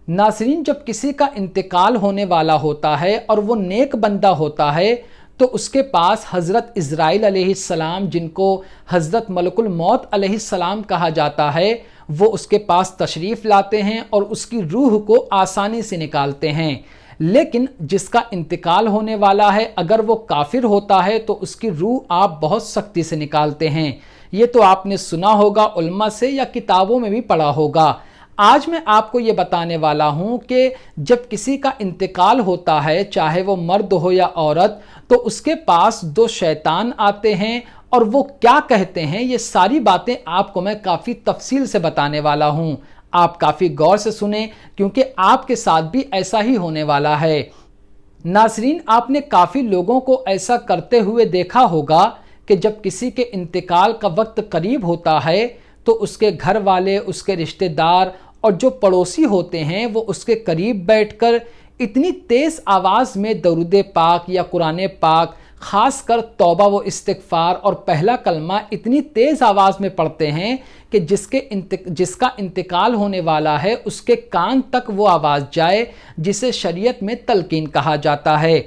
ناظرین، جب کسی کا انتقال ہونے والا ہوتا ہے اور وہ نیک بندہ ہوتا ہے تو اس کے پاس حضرت اسرائیل علیہ السلام، جن کو حضرت ملک الموت علیہ السلام کہا جاتا ہے، وہ اس کے پاس تشریف لاتے ہیں اور اس کی روح کو آسانی سے نکالتے ہیں۔ لیکن جس کا انتقال ہونے والا ہے، اگر وہ کافر ہوتا ہے تو اس کی روح آپ بہت سختی سے نکالتے ہیں۔ یہ تو آپ نے سنا ہوگا علماء سے یا کتابوں میں بھی پڑھا ہوگا۔ آج میں آپ کو یہ بتانے والا ہوں کہ جب کسی کا انتقال ہوتا ہے، چاہے وہ مرد ہو یا عورت، تو اس کے پاس دو شیطان آتے ہیں اور وہ کیا کہتے ہیں، یہ ساری باتیں آپ کو میں کافی تفصیل سے بتانے والا ہوں۔ آپ کافی غور سے سنیں کیونکہ آپ کے ساتھ بھی ایسا ہی ہونے والا ہے۔ ناظرین، آپ نے کافی لوگوں کو ایسا کرتے ہوئے دیکھا ہوگا کہ جب کسی کے انتقال کا وقت قریب ہوتا ہے تو اس کے گھر والے، اس کے رشتہ دار اور جو پڑوسی ہوتے ہیں وہ اس کے قریب بیٹھ کر اتنی تیز آواز میں درود پاک یا قرآن پاک، خاص کر توبہ و استغفار اور پہلا کلمہ اتنی تیز آواز میں پڑھتے ہیں کہ جس کا انتقال ہونے والا ہے اس کے کان تک وہ آواز جائے، جسے شریعت میں تلقین کہا جاتا ہے۔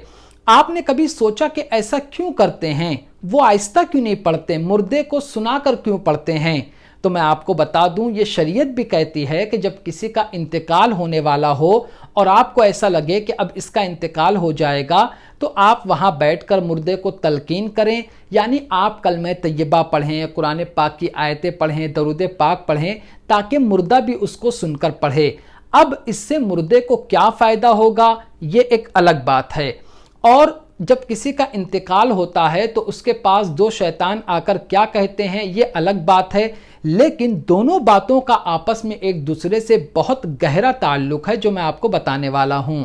آپ نے کبھی سوچا کہ ایسا کیوں کرتے ہیں؟ وہ آہستہ کیوں نہیں پڑھتے؟ مردے کو سنا کر کیوں پڑھتے ہیں؟ تو میں آپ کو بتا دوں، یہ شریعت بھی کہتی ہے کہ جب کسی کا انتقال ہونے والا ہو اور آپ کو ایسا لگے کہ اب اس کا انتقال ہو جائے گا، تو آپ وہاں بیٹھ کر مردے کو تلقین کریں، یعنی آپ کلمہ طیبہ پڑھیں، قرآن پاک کی آیتیں پڑھیں، درود پاک پڑھیں، تاکہ مردہ بھی اس کو سن کر پڑھے۔ اب اس سے مردے کو کیا فائدہ ہوگا، یہ ایک الگ بات ہے۔ اور جب کسی کا انتقال ہوتا ہے تو اس کے پاس دو شیطان آ کر کیا کہتے ہیں، یہ الگ بات ہے، لیکن دونوں باتوں کا آپس میں ایک دوسرے سے بہت گہرا تعلق ہے جو میں آپ کو بتانے والا ہوں۔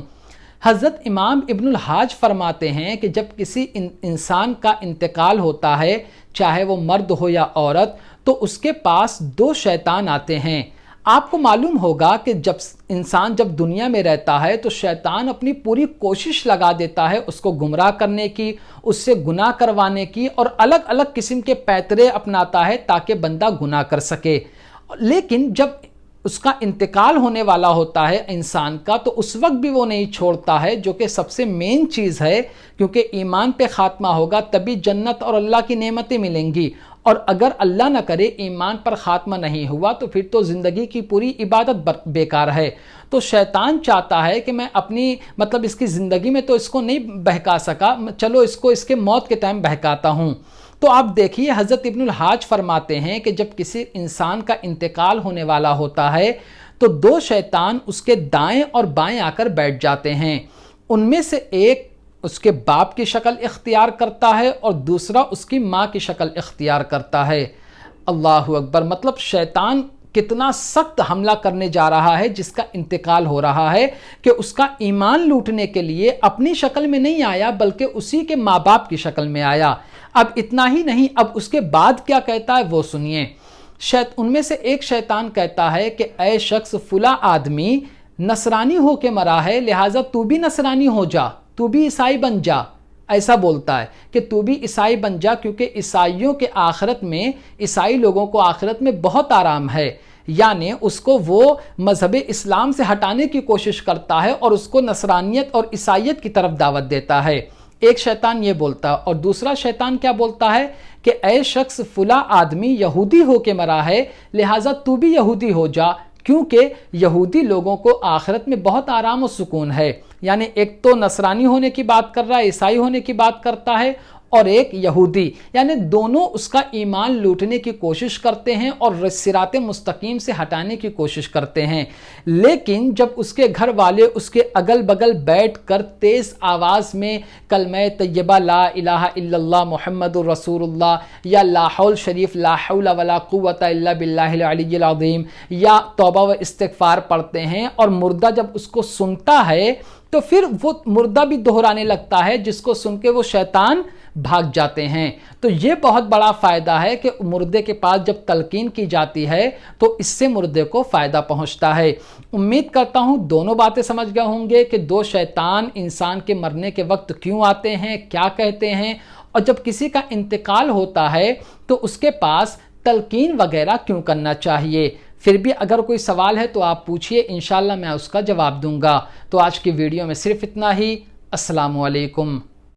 حضرت امام ابن الحاج فرماتے ہیں کہ جب کسی انسان کا انتقال ہوتا ہے، چاہے وہ مرد ہو یا عورت، تو اس کے پاس دو شیطان آتے ہیں۔ آپ کو معلوم ہوگا کہ جب انسان دنیا میں رہتا ہے تو شیطان اپنی پوری کوشش لگا دیتا ہے اس کو گمراہ کرنے کی، اس سے گناہ کروانے کی، اور الگ الگ قسم کے پیترے اپناتا ہے تاکہ بندہ گناہ کر سکے۔ لیکن جب اس کا انتقال ہونے والا ہوتا ہے انسان کا، تو اس وقت بھی وہ نہیں چھوڑتا ہے، جو کہ سب سے مین چیز ہے، کیونکہ ایمان پہ خاتمہ ہوگا تبھی جنت اور اللہ کی نعمتیں ملیں گی، اور اگر اللہ نہ کرے ایمان پر خاتمہ نہیں ہوا تو پھر تو زندگی کی پوری عبادت بیکار ہے۔ تو شیطان چاہتا ہے کہ میں اپنی اس کی زندگی میں تو اس کو نہیں بہکا سکا، چلو اس کو اس کے موت کے ٹائم بہکاتا ہوں۔ تو آپ دیکھیے، حضرت ابن الحاج فرماتے ہیں کہ جب کسی انسان کا انتقال ہونے والا ہوتا ہے تو دو شیطان اس کے دائیں اور بائیں آ کر بیٹھ جاتے ہیں۔ ان میں سے ایک اس کے باپ کی شکل اختیار کرتا ہے اور دوسرا اس کی ماں کی شکل اختیار کرتا ہے۔ اللہ اکبر! شیطان کتنا سخت حملہ کرنے جا رہا ہے جس کا انتقال ہو رہا ہے، کہ اس کا ایمان لوٹنے کے لیے اپنی شکل میں نہیں آیا بلکہ اسی کے ماں باپ کی شکل میں آیا۔ اب اتنا ہی نہیں، اب اس کے بعد کیا کہتا ہے وہ سنیے۔ ان میں سے ایک شیطان کہتا ہے کہ اے شخص، فلاں آدمی نصرانی ہو کے مرا ہے، لہٰذا تو بھی نصرانی ہو جا، تو بھی عیسائی بن جا۔ ایسا بولتا ہے کہ تو بھی عیسائی بن جا، کیونکہ عیسائیوں کے آخرت میں، عیسائی لوگوں کو آخرت میں بہت آرام ہے۔ یعنی اس کو وہ مذہب اسلام سے ہٹانے کی کوشش کرتا ہے اور اس کو نصرانیت اور عیسائیت کی طرف دعوت دیتا ہے۔ ایک شیطان یہ بولتا ہے، اور دوسرا شیطان کیا بولتا ہے کہ اے شخص، فلاں آدمی یہودی ہو کے مرا ہے، لہٰذا تو بھی یہودی ہو جا، کیونکہ یہودی لوگوں کو آخرت میں بہت آرام و سکون ہے۔ یعنی ایک تو نصرانی ہونے کی بات کر رہا ہے، عیسائی ہونے کی بات کرتا ہے، اور ایک یہودی، یعنی دونوں اس کا ایمان لوٹنے کی کوشش کرتے ہیں اور صراط مستقیم سے ہٹانے کی کوشش کرتے ہیں۔ لیکن جب اس کے گھر والے اس کے اگل بگل بیٹھ کر تیز آواز میں کلمہ طیبہ لا الہ الا اللہ محمد الرسول اللہ، یا لا حول شریف لا حول ولا قوت الا باللہ العلی العظیم، یا توبہ و استغفار پڑھتے ہیں، اور مردہ جب اس کو سنتا ہے تو پھر وہ مردہ بھی دہرانے لگتا ہے، جس کو سن کے وہ شیطان بھاگ جاتے ہیں۔ تو یہ بہت بڑا فائدہ ہے کہ مردے کے پاس جب تلقین کی جاتی ہے تو اس سے مردے کو فائدہ پہنچتا ہے۔ امید کرتا ہوں دونوں باتیں سمجھ گئے ہوں گے کہ دو شیطان انسان کے مرنے کے وقت کیوں آتے ہیں، کیا کہتے ہیں، اور جب کسی کا انتقال ہوتا ہے تو اس کے پاس تلقین وغیرہ کیوں کرنا چاہیے۔ پھر بھی اگر کوئی سوال ہے تو آپ پوچھئے، انشاءاللہ میں اس کا جواب دوں گا۔ تو آج کی ویڈیو میں صرف اتنا ہی۔ السلام علیکم۔